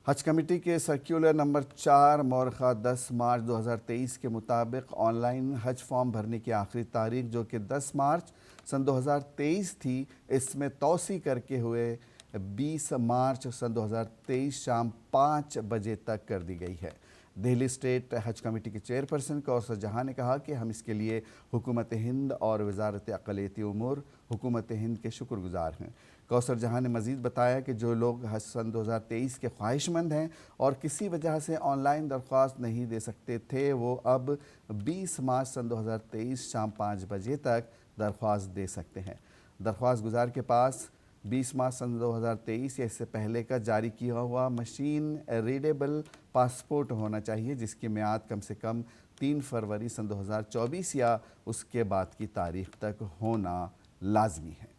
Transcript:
حج committee کے circular number 4 مورخہ 10 March 2023 کے مطابق آن لائن حج فارم بھرنے کی آخری تاریخ جو کہ 10 مارچ سن 2023 تھی، اس میں توسیع کر کے ہوئے 20 مارچ سن 2023 شام 5 بجے تک کر دی گئی ہے۔ دہلی اسٹیٹ حج کمیٹی کے چیئرپرسن کوثر جہاں نے کہا کہ ہم اس کے لیے حکومت ہند اور وزارت اقلیتی امور حکومت ہند کے شکر گزار ہیں۔ کوثر جہاں نے مزید بتایا کہ جو لوگ حج سن 2023 کے خواہش مند ہیں اور کسی وجہ سے آن لائن درخواست نہیں دے سکتے تھے، وہ اب 20 مارچ سن 2023 شام 5 بجے تک درخواست دے سکتے ہیں۔ درخواست گزار کے پاس 20 مارچ سن 2023 یا اس سے پہلے کا جاری کیا ہوا مشین ریڈیبل پاسپورٹ ہونا چاہیے، جس کی میعاد کم سے کم 3 فروری سن 2024 یا اس کے بعد کی تاریخ تک ہونا لازمی ہے۔